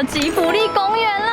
了吉卜力公园了。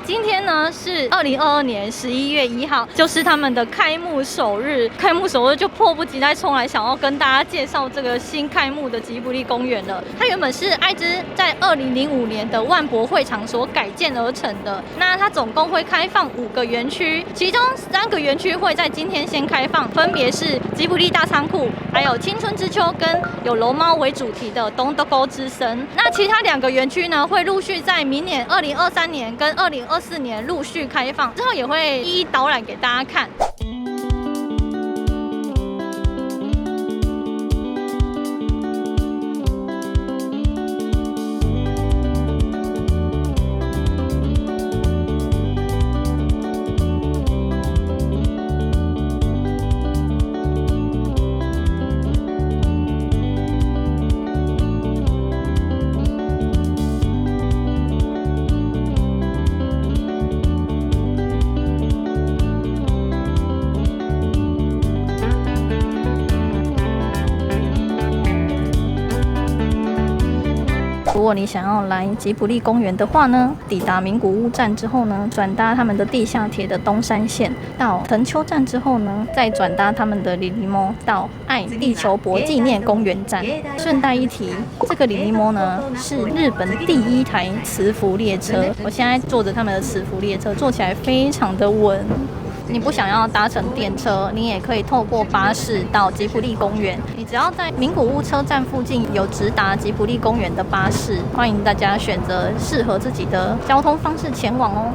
今天呢是2022年11月1号，就是他们的开幕首日。开幕首日就迫不及待冲来，想要跟大家介绍这个新开幕的吉卜力公园了。它原本是爱知在2005年的万博会场所改建而成的。那它总共会开放5个园区，其中3个园区会在今天先开放，分别是吉卜力大仓库，还有青春之丘跟有龙猫为主题的东德沟之森。那其他2个园区呢，会陆续在明年2023年跟2024年陆续开放，之后也会一一导览给大家看。如果你想要来吉卜力公园的话呢，抵达名古屋站之后呢，转搭他们的地下铁的东山线到藤丘站之后呢，再转搭他们的リリモ到爱地球博纪念公园站。顺带一提，这个リリモ呢是日本第1台磁浮列车，我现在坐着他们的磁浮列车，坐起来非常的稳。你不想要搭乘电车，你也可以透过巴士到吉卜力公园。你只要在名古屋车站附近有直达吉卜力公园的巴士，欢迎大家选择适合自己的交通方式前往哦。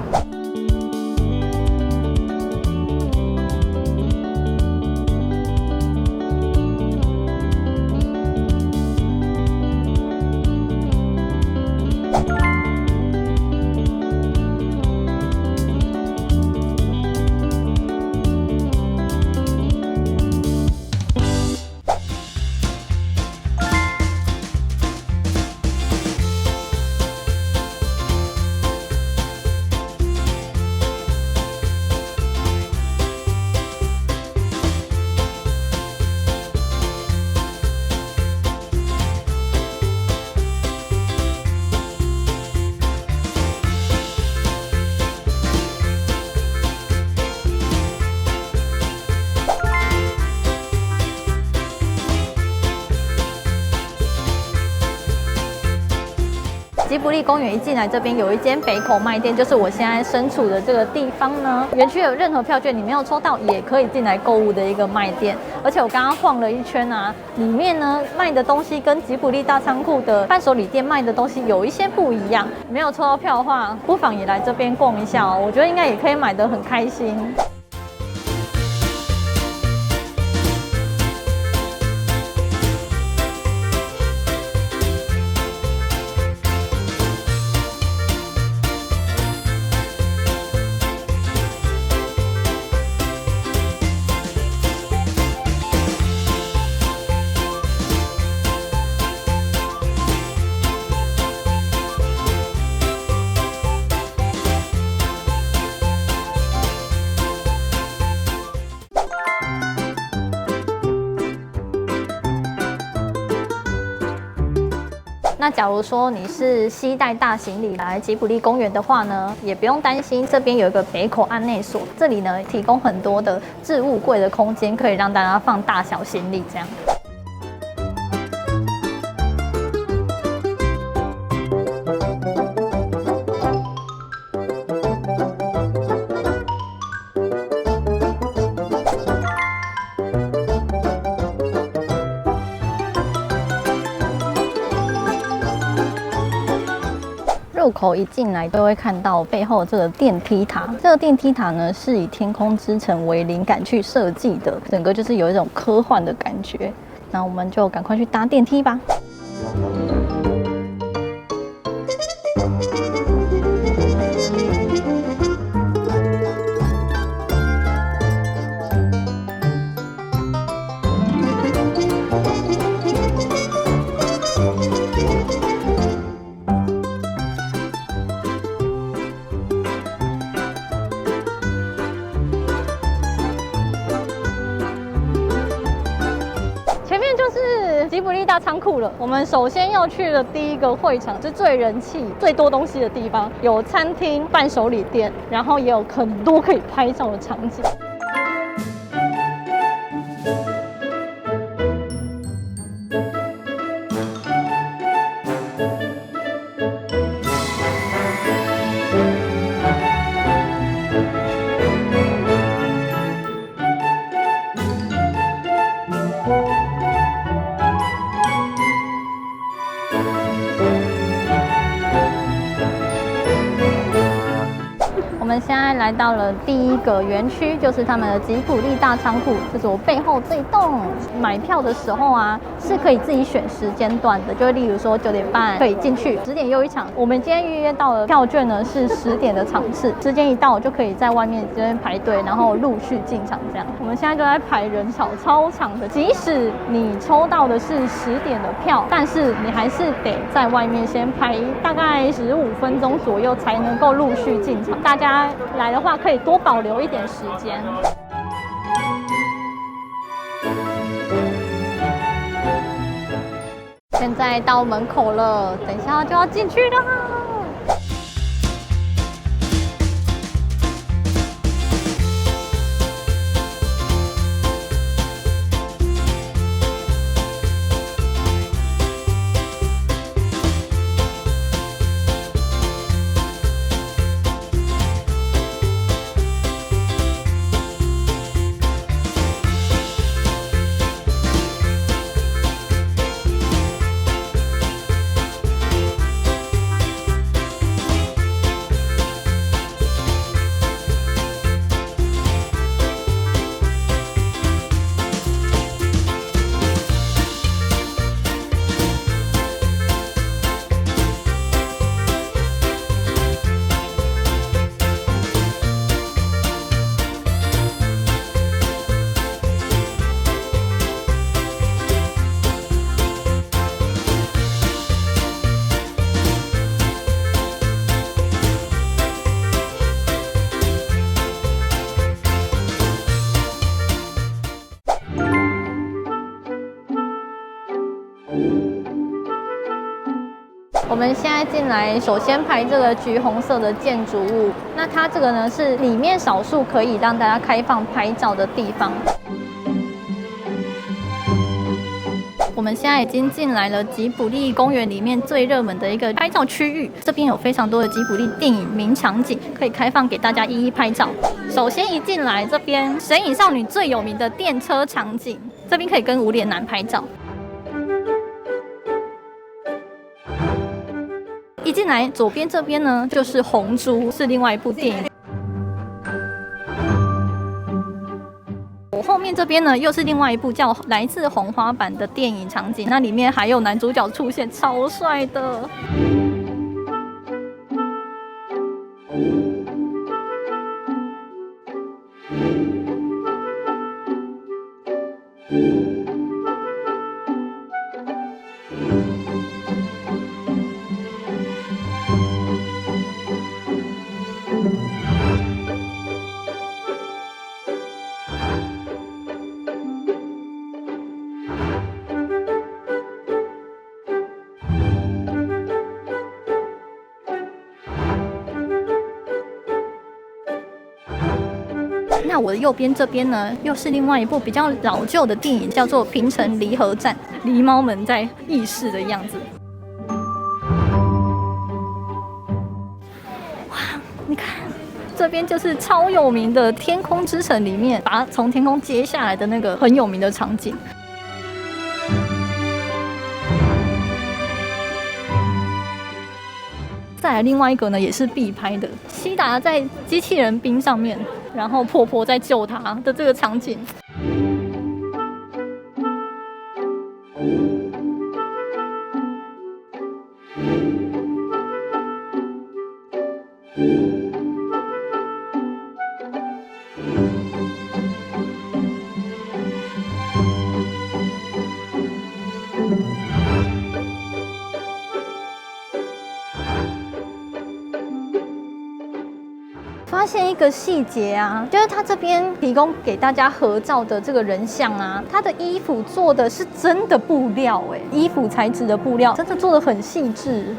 吉卜力公园一进来，这边有一间北口卖店，就是我现在身处的这个地方呢。园区有任何票券你没有抽到，也可以进来购物的一个卖店。而且我刚刚晃了一圈啊，里面呢卖的东西跟吉卜力大仓库的伴手礼店卖的东西有一些不一样。没有抽到票的话，不妨也来这边逛一下哦，我觉得应该也可以买得很开心。那假如说你是携带大行李来吉卜力公园的话呢，也不用担心，这边有一个北口案内所，这里呢提供很多的置物柜的空间，可以让大家放大小行李这样。入口一进来都会看到背后这个电梯塔，这个电梯塔呢是以天空之城为灵感去设计的，整个就是有一种科幻的感觉。那我们就赶快去搭电梯吧。大仓库了。我们首先要去的第一个会场是最人气、最多东西的地方，有餐厅、伴手礼店，然后也有很多可以拍照的场景。我们现在来到了第一个园区，就是他们的吉普力大仓库，就是我背后这一栋。买票的时候啊，是可以自己选时间段的，就例如说9点半可以进去，10点又一场。我们今天预约到的票券呢是10点的场次，时间一到就可以在外面这边排队，然后陆续进场这样。我们现在就在排人潮超长的，即使你抽到的是10点的票，但是你还是得在外面先排大概15分钟左右才能够陆续进场。大家来的话可以多保留一点时间。现在到门口了，等一下就要进去了。我们现在进来，首先拍这个橘红色的建筑物。那它这个呢是里面少数可以让大家开放拍照的地方。我们现在已经进来了吉卜力公园里面最热门的一个拍照区域，这边有非常多的吉卜力电影名场景可以开放给大家一一拍照。首先一进来，这边《神隐少女》最有名的电车场景，这边可以跟无脸男拍照。一进来，左边这边呢就是《红猪》，是另外一部电影。我后面这边呢又是另外一部叫《来自红花坂》的电影场景，那里面还有男主角出现，超帅的。那我的右边这边呢，又是另外一部比较老旧的电影，叫做《平城离合战》，狸猫们在议事的样子。哇，你看，这边就是超有名的《天空之城》里面，把它从天空接下来的那个很有名的场景。再来另外一个呢，也是必拍的，希达在机器人兵上面，然后婆婆在救他的这个场景。发现一个细节啊，就是他这边提供给大家合照的这个人像啊，他的衣服做的是真的布料衣服材质的布料真的做的很细致。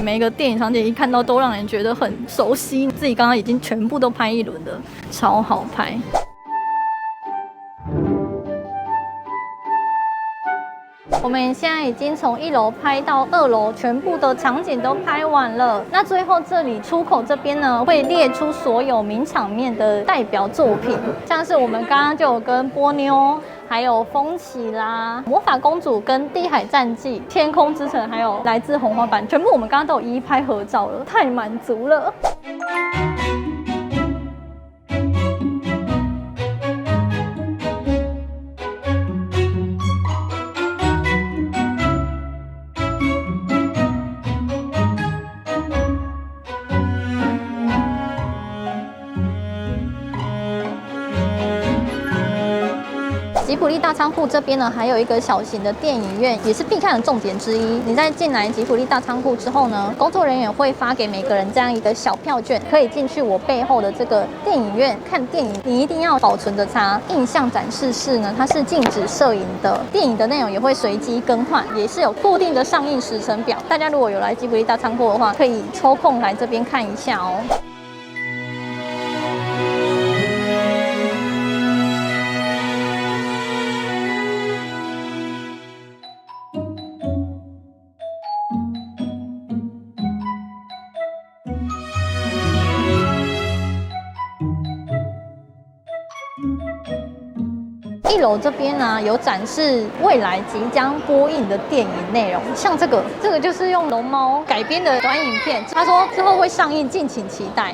每一个电影场景一看到都让人觉得很熟悉，自己刚刚已经全部都拍一轮了，超好拍。我们现在已经从1楼拍到2楼，全部的场景都拍完了。那最后这里出口这边呢，会列出所有名场面的代表作品，像是我们刚刚就有跟波妞，还有风起啦、魔法公主跟地海战记、天空之城，还有来自红花坂，全部我们刚刚都有一一拍合照了，太满足了。吉卜力大仓库这边呢，还有一个小型的电影院，也是必看的重点之一。你在进来吉卜力大仓库之后呢，工作人员会发给每个人这样一个小票券，可以进去我背后的这个电影院看电影。你一定要保存着它。印象展示室呢，它是禁止摄影的，电影的内容也会随机更换，也是有固定的上映时程表。大家如果有来吉卜力大仓库的话，可以抽空来这边看一下哦。1楼这边呢，有展示未来即将播映的电影内容，像这个就是用龙猫改编的短影片，他说之后会上映，敬请期待。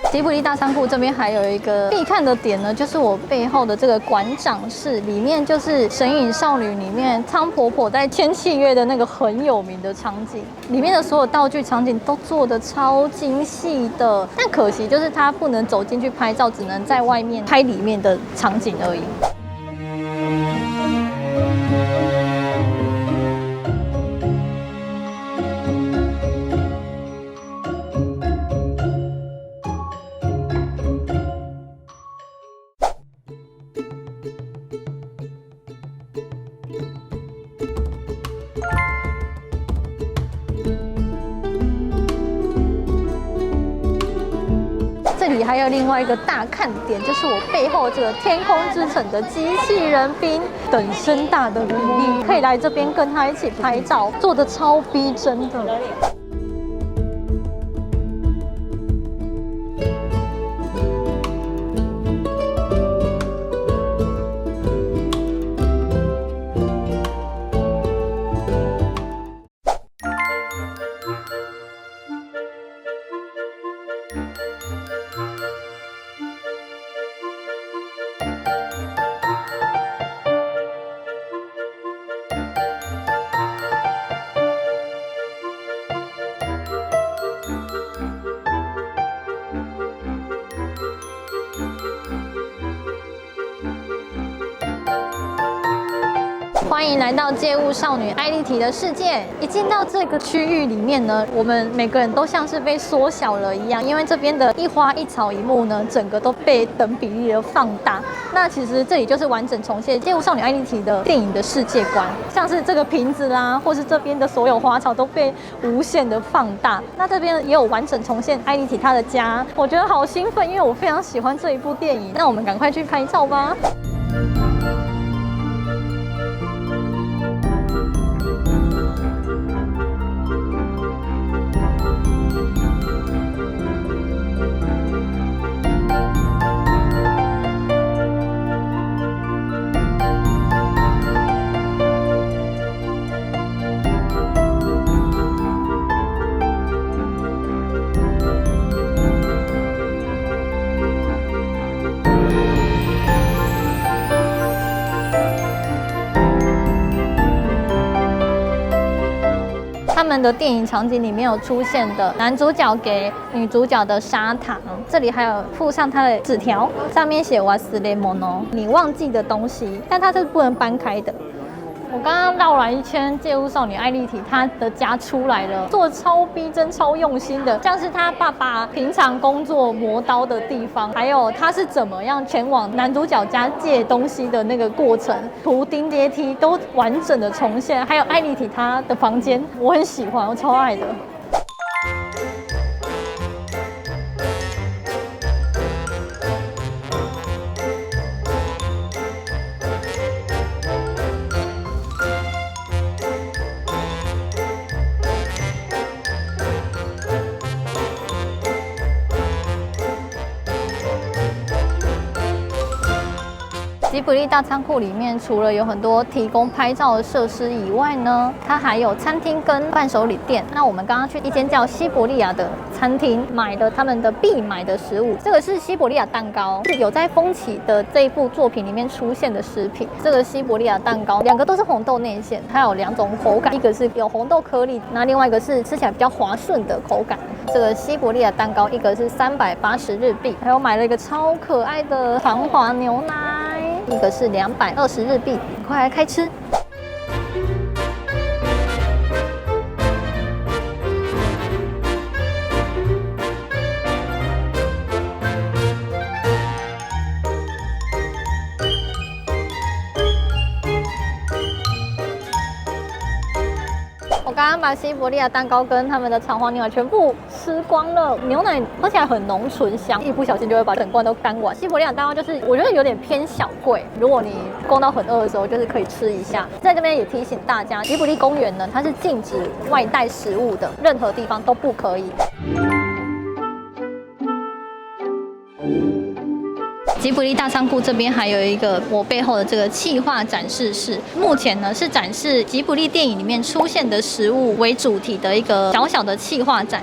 吉卜力大仓库这边还有一个必看的点呢，就是我背后的这个馆长室，里面就是《神隐少女》里面汤婆婆在签契约的那个很有名的场景，里面的所有道具场景都做得超精细的，但可惜就是它不能走进去拍照，只能在外面拍里面的场景而已。这里还有另外一个大看点，就是我背后这个天空之城的机器人兵，等身大的比利，可以来这边跟他一起拍照，做得超逼真的。欢迎来到借物少女艾莉缇的世界。一进到这个区域里面呢，我们每个人都像是被缩小了一样，因为这边的一花一草一木呢，整个都被等比例的放大。那其实这里就是完整重现借物少女艾莉缇的电影的世界观，像是这个瓶子啦，或是这边的所有花草都被无限的放大。那这边也有完整重现艾莉缇她的家，我觉得好兴奋，因为我非常喜欢这一部电影。那我们赶快去拍照吧。他们的电影场景里面有出现的男主角给女主角的砂糖，这里还有附上他的纸条，上面写瓦斯雷蒙哦，你忘记的东西，但它是不能搬开的。我刚刚绕了一圈借物少女艾丽缇她的家出来了，做得超逼真、超用心的，像是她爸爸平常工作磨刀的地方，还有她是怎么样前往男主角家借东西的那个过程，图钉阶梯都完整的重现，还有艾丽缇她的房间，我很喜欢，我超爱的。吉卜力大仓库里面，除了有很多提供拍照的设施以外呢，它还有餐厅跟伴手礼店。那我们刚刚去一间叫西伯利亚的餐厅，买了他们的必买的食物。这个是西伯利亚蛋糕，是有在风起的这一部作品里面出现的食品。这个西伯利亚蛋糕，两个都是红豆内馅，它有2种口感，一个是有红豆颗粒，那另外一个是吃起来比较滑顺的口感。这个西伯利亚蛋糕，一个是380日币，还有买了一个超可爱的防滑牛奶。一个是220日币，快来开吃！我刚刚把西伯利亚蛋糕跟他们的长黄牛奶全部吃光了，牛奶喝起来很浓醇香，一不小心就会把整罐都干完。西伯利亚蛋糕就是我觉得有点偏小贵，如果你逛到很饿的时候，就是可以吃一下。在这边也提醒大家，吉卜力公园呢，它是禁止外带食物的，任何地方都不可以。吉卜力大仓库这边还有一个我背后的这个企划展示室，目前呢是展示吉卜力电影里面出现的食物为主题的一个小小的企划展。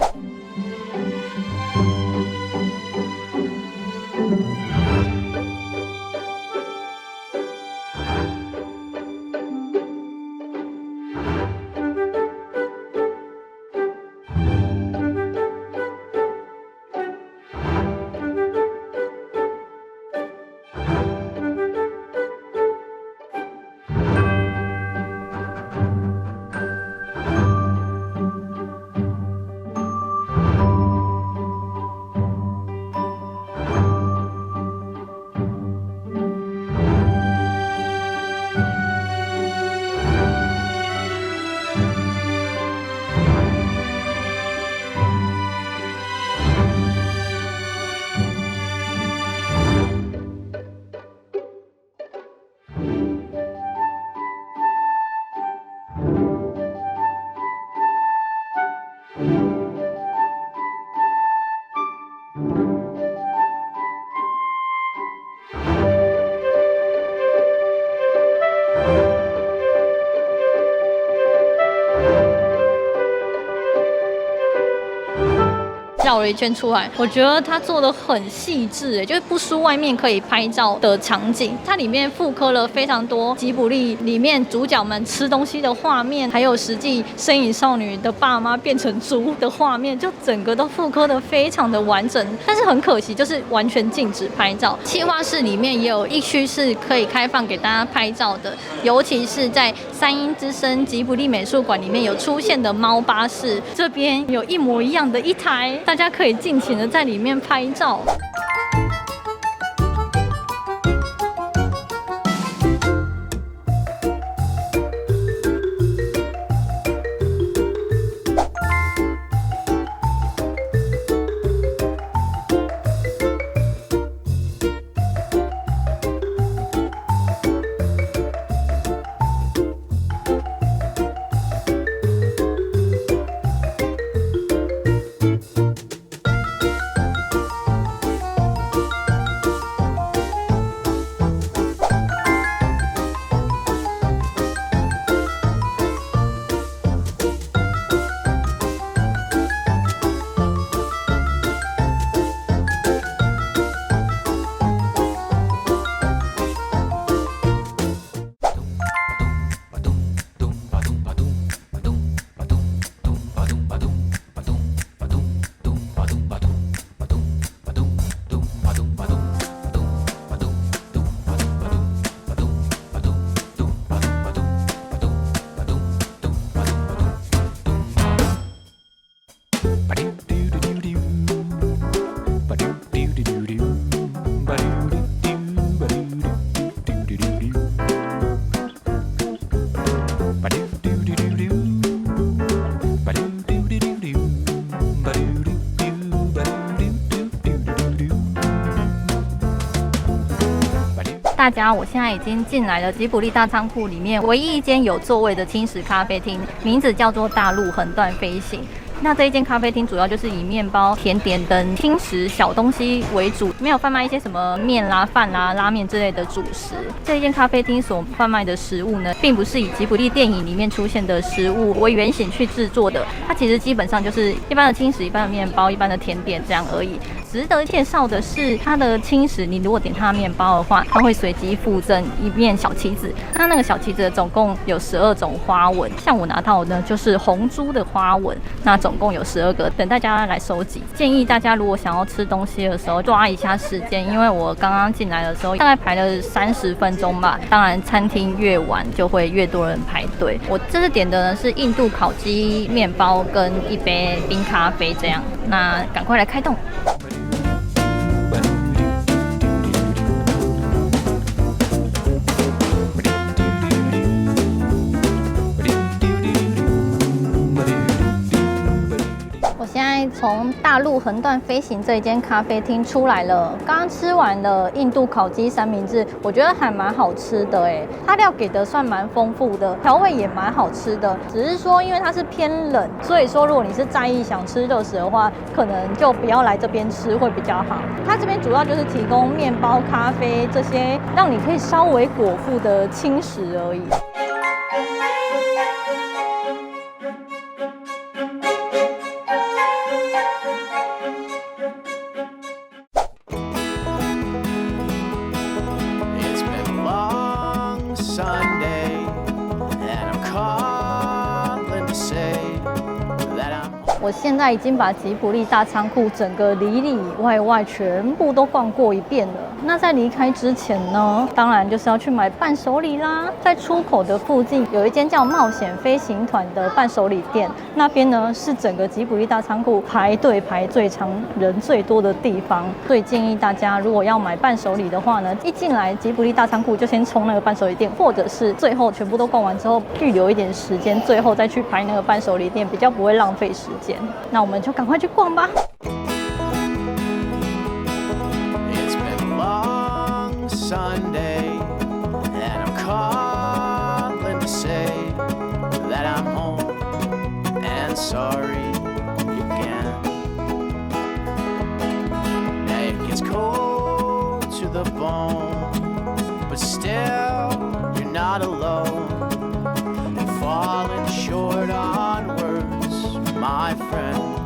绕了一圈出来，我觉得它做的很细致，就是不输外面可以拍照的场景。它里面复刻了非常多吉卜力里面主角们吃东西的画面，还有实际身影少女的爸妈变成猪的画面，就整个都复刻的非常的完整。但是很可惜，就是完全禁止拍照。企划室里面也有一区是可以开放给大家拍照的，尤其是在三鹰之声吉卜力美术馆里面有出现的猫巴士，这边有一模一样的一台，大家可以尽情的在里面拍照。大家，我现在已经进来了吉卜力大仓库里面唯一一间有座位的轻食咖啡厅，名字叫做大陆横断飞行。那这一间咖啡厅主要就是以面包、甜点等轻食小东西为主，没有贩卖一些什么面啦、饭啦、拉面之类的主食。这一间咖啡厅所贩卖的食物呢，并不是以吉卜力电影里面出现的食物为原型去制作的，它其实基本上就是一般的轻食、一般的面包、一般的甜点这样而已。值得介绍的是，它的轻食，你如果点它的面包的话，它会随机附赠一面小旗子。那个小旗子总共有12种花纹，像我拿到的呢就是红猪的花纹，那总共有12个，等大家来收集。建议大家如果想要吃东西的时候，抓一下时间，因为我刚刚进来的时候大概排了30分钟吧。当然，餐厅越晚就会越多人排队。我这次点的呢是印度烤鸡面包跟一杯冰咖啡，这样。那赶快来开动！现在从大陆横断飞行这一间咖啡厅出来了，刚刚吃完了印度烤鸡三明治，我觉得还蛮好吃的哎，它料给的算蛮丰富的，调味也蛮好吃的，只是说因为它是偏冷，所以说如果你是在意想吃热食的话，可能就不要来这边吃会比较好。它这边主要就是提供面包、咖啡这些让你可以稍微果腹的轻食而已。我现在已经把吉卜力大仓库整个里里外外全部都逛过一遍了。那在离开之前呢，当然就是要去买伴手礼啦。在出口的附近有一间叫冒险飞行团的伴手礼店，那边呢是整个吉卜力大仓库排队排最长、人最多的地方。所以建议大家如果要买伴手礼的话呢，一进来吉卜力大仓库就先冲那个伴手礼店，或者是最后全部都逛完之后预留一点时间，最后再去排那个伴手礼店，比较不会浪费时间。那我们就赶快去逛吧。My friend,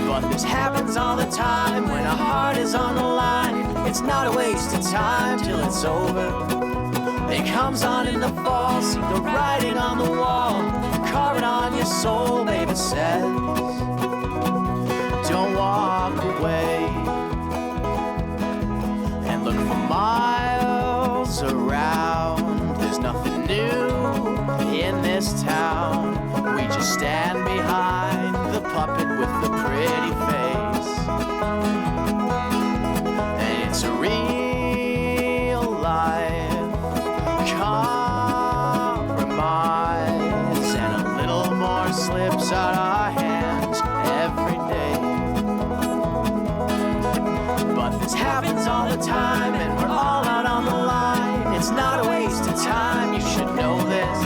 but this happens all the time when a heart is on the line. It's not a waste of time till it's over. It comes on in the fall, see the writing on the wall, carve it on your soul, baby says, don't walk away and look for miles around. There's nothing new in this town. We just stand behind the puppet with the pretty face, and it's a real life compromise, and a little more slips out our hands every day. But this happens all the time, and we're all out on the line. It's not a waste of time, you should know this.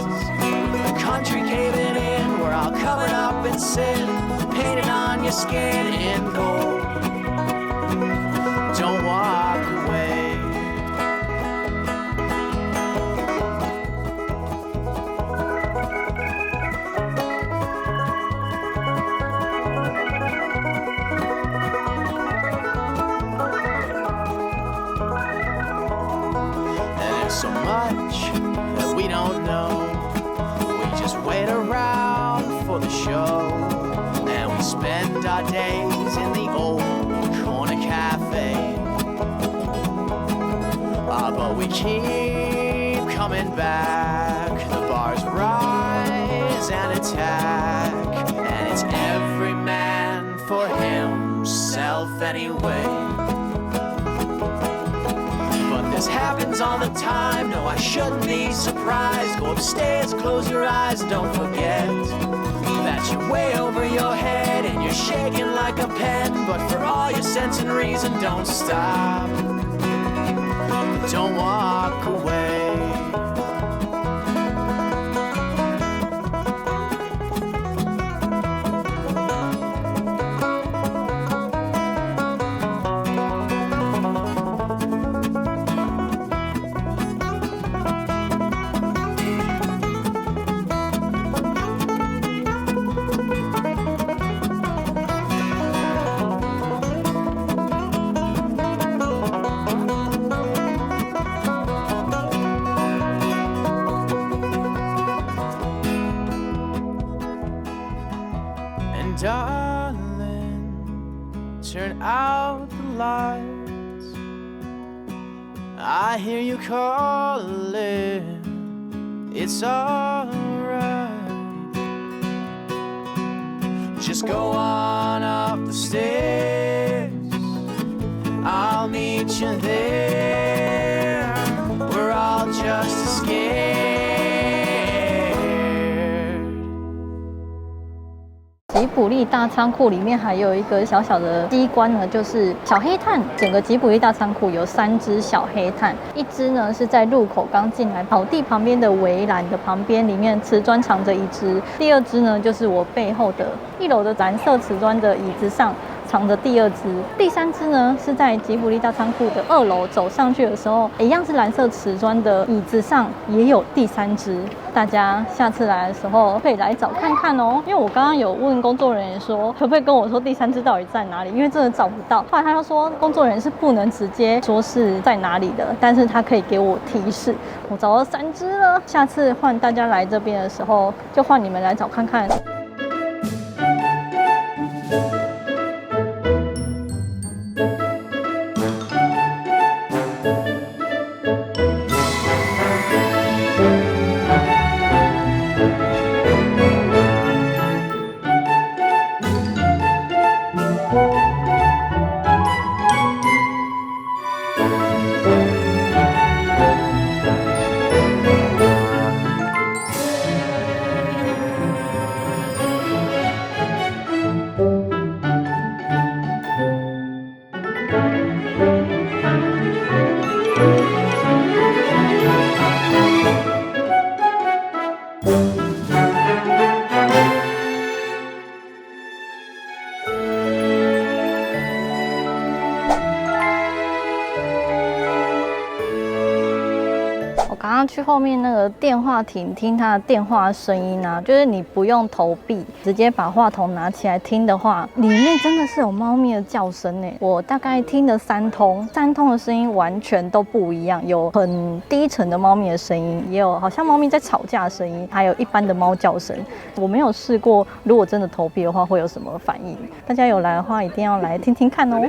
The country caving in, we're all covered up in sin, painted on your skin in gold. Don't walk away. And there's so much that we don't know. We just wait around for the show, and we spend our days in the old corner cafe. But we keep coming back. The bars rise and attack, It's every man for himself anyway. But this happens all the time, no, I shouldn't be surprised. Go upstairs, close your eyes, don't forget that you're way over your head and you're shaking like a pen. But for all your sense and reason, don't stop, don't walk away. Darling, turn out the lights. I hear you calling. It's alright. Just go on up the stairs. I'll meet you there. We're all just scared. 吉卜力大仓库里面还有一个小小的机关呢，就是小黑炭。整个吉卜力大仓库有3只小黑炭，一只呢是在入口刚进来草地旁边的围栏的旁边，里面瓷砖藏着一只。第2只呢就是我背后的1楼的蓝色瓷砖的椅子上藏着第2只。第3只呢是在吉卜力大仓库的2楼走上去的时候，一样是蓝色瓷砖的椅子上也有第3只。大家下次来的时候可以来找看看哦。因为我刚刚有问工作人员说，可不可以跟我说第3只到底在哪里？因为真的找不到。后来他就说，工作人员是不能直接说是在哪里的，但是他可以给我提示。我找到3只了，下次换大家来这边的时候，就换你们来找看看。刚刚去后面那个电话亭听他的电话声音啊，就是你不用投币，直接把话筒拿起来听的话，里面真的是有猫咪的叫声哎！我大概听了3通的声音完全都不一样，有很低沉的猫咪的声音，也有好像猫咪在吵架的声音，还有一般的猫叫声。我没有试过，如果真的投币的话会有什么反应？大家有来的话一定要来听听看哦。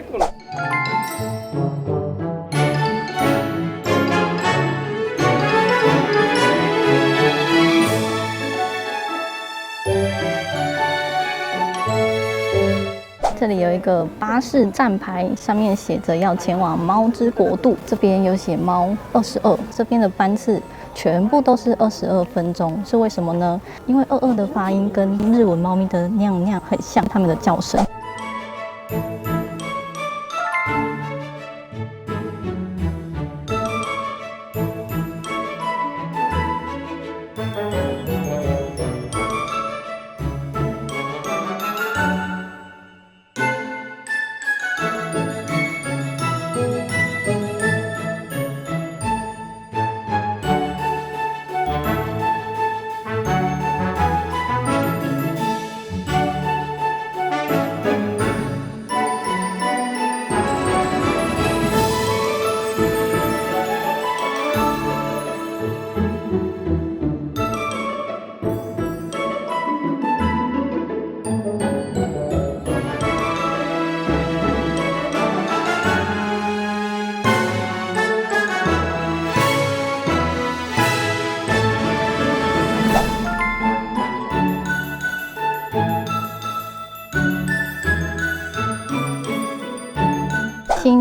这里有一个巴士站牌，上面写着要前往猫之国度，这边有写猫22，这边的班次全部都是22分钟，是为什么呢？因为22的发音跟日文猫咪的酿酿很像，它们的叫声。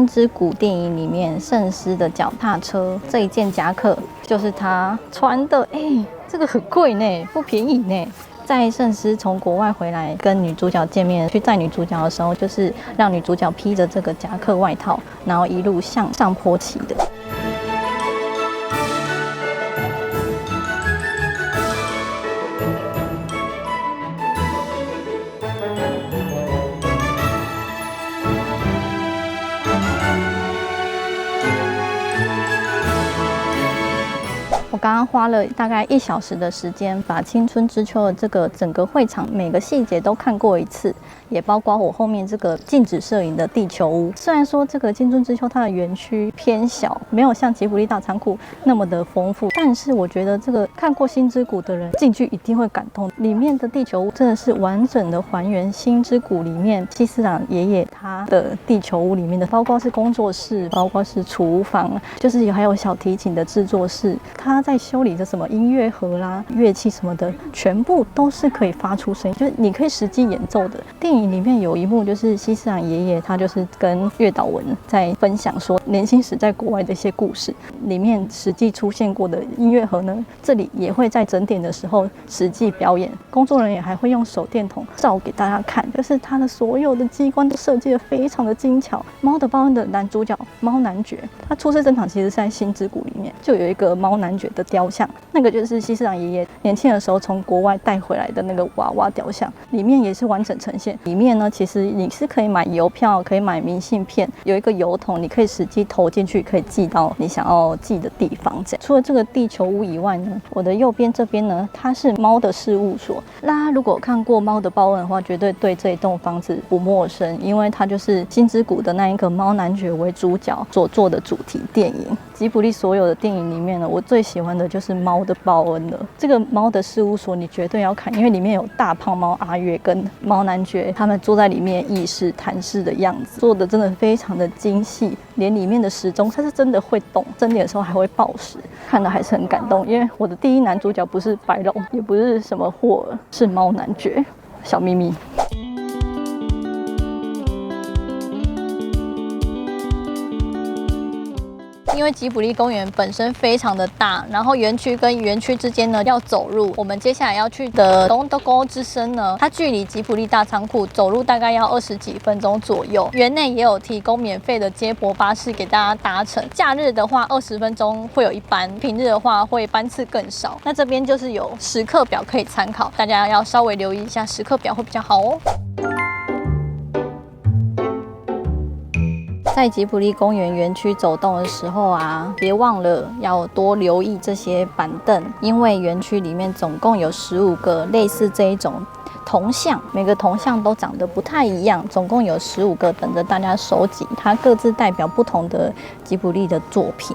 之谷》电影里面圣师的脚踏车这一件夹克就是他穿的，这个很贵呢，不便宜呢。在圣师从国外回来跟女主角见面，去载女主角的时候，就是让女主角披着这个夹克外套，然后一路向上坡骑的。我刚刚花了大概1小时的时间，把青春之秋的这个整个会场每个细节都看过一次，也包括我后面这个静止摄影的地球屋。虽然说这个青春之秋它的园区偏小，没有像吉卜力大仓库那么的丰富，但是我觉得这个看过星之谷的人进去一定会感动。里面的地球屋真的是完整的还原星之谷里面西斯朗爷爷他的地球屋里面的，包括是工作室，包括是厨房，就是还有小提琴的制作室，他在修理的什么音乐盒啦、乐器什么的，全部都是可以发出声音，就是你可以实际演奏的。电影里面有一幕就是西斯朗爷爷他就是跟月岛文在分享说年轻时在国外的一些故事，里面实际出现过的音乐盒呢，这里也会在整点的时候实际表演，工作人员还会用手电筒照给大家看，就是他的所有的机关都设计得非常的精巧。猫的报恩的男主角猫男爵，他出世登场其实是在星之谷里面就有一个猫男爵的雕像，那个就是西斯朗爷爷年轻的时候从国外带回来的那个娃娃雕像，里面也是完整呈现。里面呢，其实你是可以买邮票，可以买明信片，有一个邮筒，你可以实际投进去，可以寄到你想要寄的地方。这样，除了这个地球屋以外呢，我的右边这边呢，它是猫的事务所。那如果看过《猫的报恩》的话，绝对对这一栋房子不陌生，因为它就是星之谷的那一个猫男爵为主角所做的主题电影。吉卜力所有的电影里面呢，我最喜欢的就是《猫的报恩》了。这个猫的事务所你绝对要看，因为里面有大胖猫阿月跟猫男爵他们坐在里面议事谈事的样子，做的真的非常的精细，连里面的时钟它是真的会动，整点的时候还会报时，看的还是很感动。因为我的第一男主角不是白龙，也不是什么霍尔，是猫男爵。小秘密。因为吉卜力公园本身非常的大，然后园区跟园区之间呢要走路。我们接下来要去的东德沟之森呢，它距离吉卜力大仓库走路大概要20几分钟左右。园内也有提供免费的接驳巴士给大家搭乘。假日的话20分钟会有一班，平日的话会班次更少。那这边就是有时刻表可以参考，大家要稍微留意一下时刻表会比较好哦。在吉卜力公园园区走动的时候啊，别忘了要多留意这些板凳，因为园区里面总共有15个类似这一种铜像，每个铜像都长得不太一样，总共有15个等着大家收集，它各自代表不同的吉卜力的作品。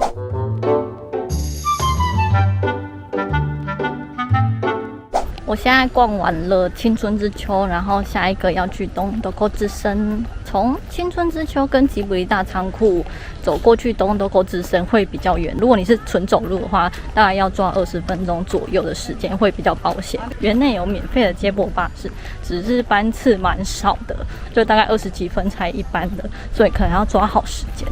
我现在逛完了青春之秋，然后下一个要去东德沟之森。从青春之秋跟吉卜力大仓库走过去东德沟之森会比较远，如果你是纯走路的话，大概要抓20分钟左右的时间，会比较保险。园内有免费的接驳巴士，只是班次蛮少的，就大概20几分才一班的，所以可能要抓好时间。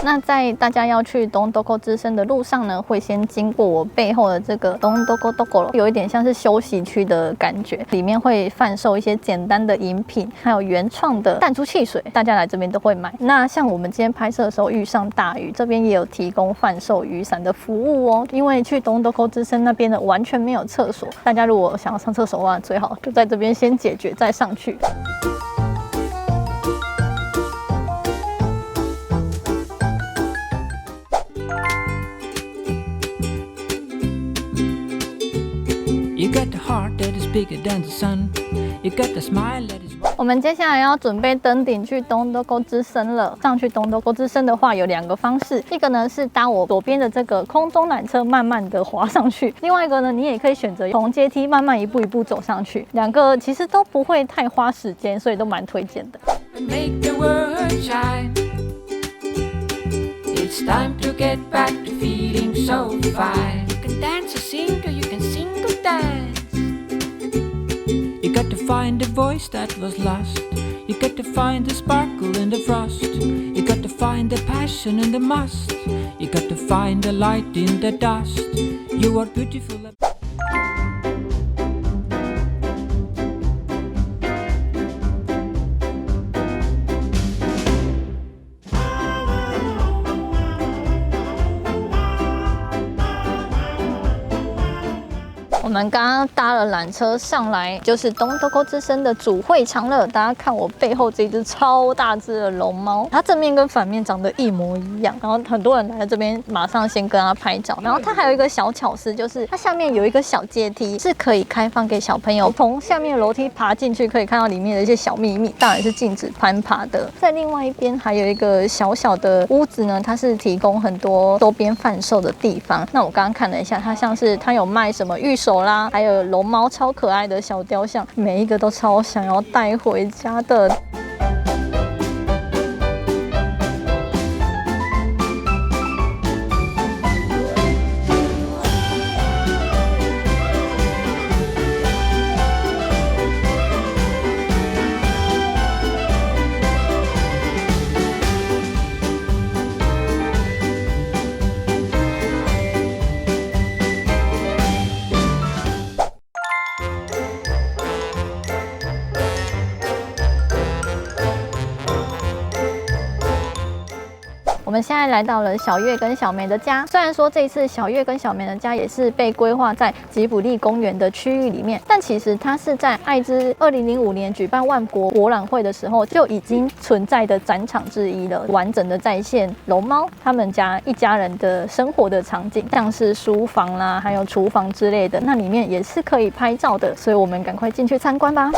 那在大家要去东东沟之森的路上呢，会先经过我背后的这个东东沟东沟，有一点像是休息区的感觉，里面会贩售一些简单的饮品，还有原创的弹珠汽水，大家来这边都会买。那像我们今天拍摄的时候遇上大雨，这边也有提供贩售雨伞的服务哦。因为去东东沟之森那边呢完全没有厕所，大家如果想要上厕所的话，最好就在这边先解决再上去。You got the heart that is bigger than the sun. You got the smile that is. 我们接下来要准备登顶去东东沟之森了。上去东东沟之森的话，有2个方式，一个呢是搭我左边的这个空中缆车，慢慢的滑上去；另外一个呢，你也可以选择从阶梯慢慢一步一步走上去。2个其实都不会太花时间，所以都蛮推荐的。Make the world shine. It's time to get back to feeling so fine. You can dance or sing, or you can sing or dance. You got to find the voice that was lost. You got to find the sparkle in the frost. You got to find the passion in the must. You got to find the light in the dust. You are beautiful. 我们刚刚搭了缆车上来，就是东东沟之森的主会场了。大家看我背后这只超大只的龙猫，它正面跟反面长得一模一样。然后很多人来这边，马上先跟它拍照。然后它还有一个小巧思，就是它下面有一个小阶梯，是可以开放给小朋友从下面的楼梯爬进去，可以看到里面的一些小秘密。当然是禁止攀爬的。在另外一边还有一个小小的屋子呢，它是提供很多周边贩售的地方。那我刚刚看了一下，它像是它有卖什么玉手啦，还有龙猫超可爱的小雕像，每一个都超想要带回家的。我们现在来到了小月跟小梅的家。虽然说这一次小月跟小梅的家也是被规划在吉卜力公园的区域里面，但其实它是在爱知2005年举办万国博览会的时候就已经存在的展场之一了，完整的再现龙猫他们家一家人的生活的场景，像是书房啦，还有厨房之类的，那里面也是可以拍照的，所以我们赶快进去参观吧。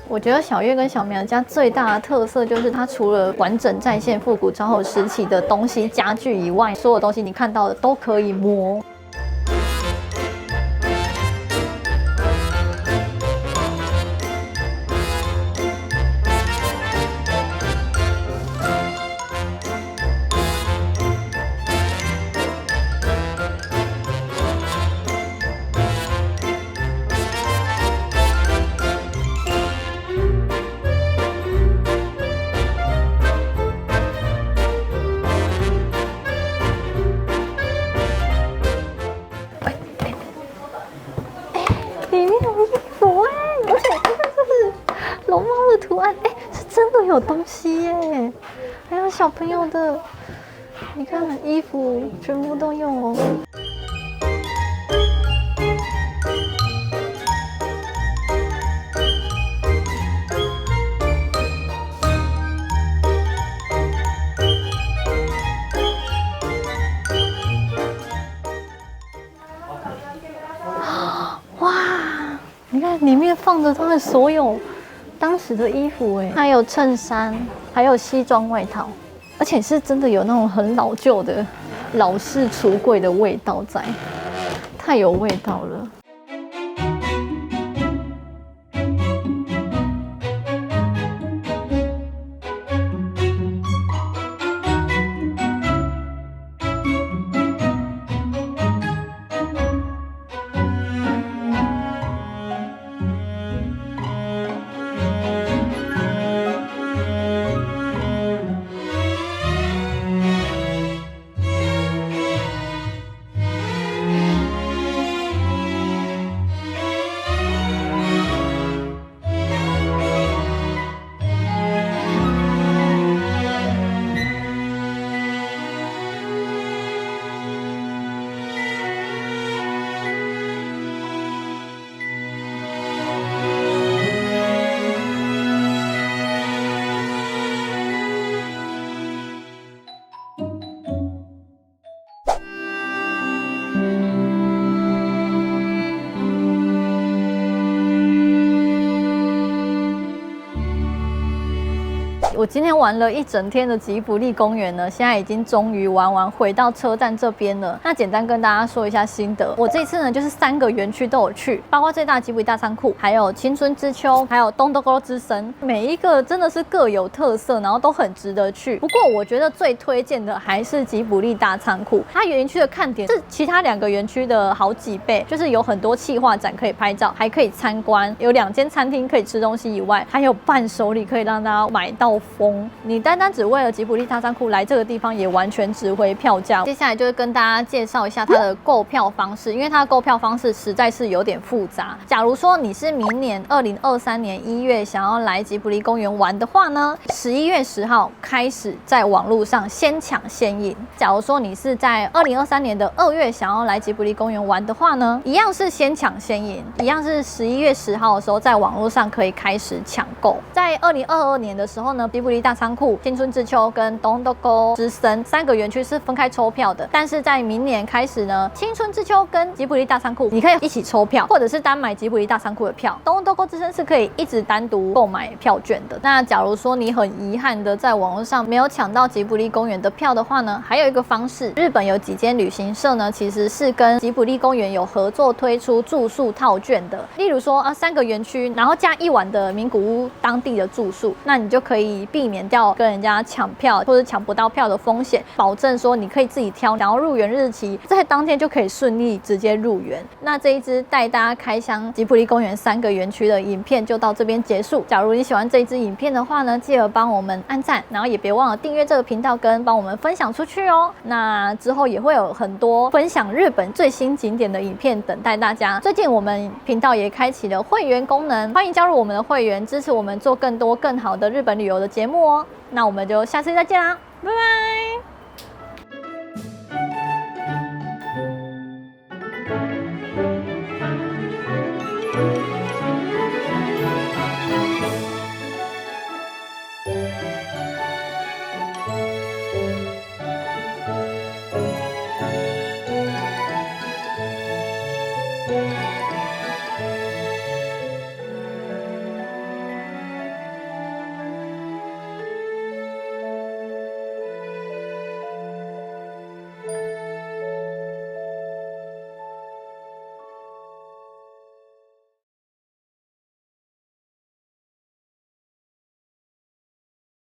我觉得小月跟小梅的家最大的特色就是它除了完整再现复古昭和时期的东西家具以外，所有东西你看到的都可以摸。里面有衣服哎，而且你看这是龙猫的图案哎，是真的有东西耶，还有小朋友的，你看衣服全部都有哦。你看里面放着他们所有当时的衣服，哎，还有衬衫，还有西装外套，而且是真的有那种很老旧的老式橱柜的味道在，太有味道了。我今天玩了一整天的吉卜力公园呢，现在已经终于玩完，回到车站这边了。那简单跟大家说一下心得，我这一次呢就是3个园区都有去，包括最大的吉卜力大仓库，还有青春之丘，还有东多沟之森，每一个真的是各有特色，然后都很值得去。不过我觉得最推荐的还是吉卜力大仓库，它园区的看点是其他2个园区的好几倍，就是有很多企划展可以拍照，还可以参观，有2间餐厅可以吃东西以外，还有伴手礼可以让大家买到疯。你单单只为了吉卜力大仓库来这个地方，也完全值回票价。接下来就是跟大家介绍一下它的购票方式，因为它的购票方式实在是有点复杂。假如说你是明年2023年1月想要来吉卜力公园玩的话呢，11月10号开始在网络上先抢先赢。假如说你是在2023年的2月想要来吉卜力公园玩的话呢，一样是先抢先赢，一样是11月10号的时候在网络上可以开始抢购。在2022年的时候呢，吉卜力大仓库、青春之丘跟东多沟之森3个园区是分开抽票的，但是在明年开始呢，青春之丘跟吉卜力大仓库你可以一起抽票，或者是单买吉卜力大仓库的票。东多沟之森是可以一直单独购买票券的。那假如说你很遗憾的在网络上没有抢到吉卜力公园的票的话呢，还有一个方式，日本有几间旅行社呢，其实是跟吉卜力公园有合作推出住宿套券的。例如说3个园区，然后加1晚的名古屋当地的住宿，那你就可以避免掉跟人家抢票或者抢不到票的风险，保证说你可以自己挑想要入园日期，在当天就可以顺利直接入园。那这一支带大家开箱吉卜力公园3个园区的影片就到这边结束。假如你喜欢这一支影片的话呢，记得帮我们按赞，然后也别忘了订阅这个频道跟帮我们分享出去哦。那之后也会有很多分享日本最新景点的影片等待大家。最近我们频道也开启了会员功能，欢迎加入我们的会员，支持我们做更多更好的日本旅游的节目哦。那我们就下次再见啦，拜拜。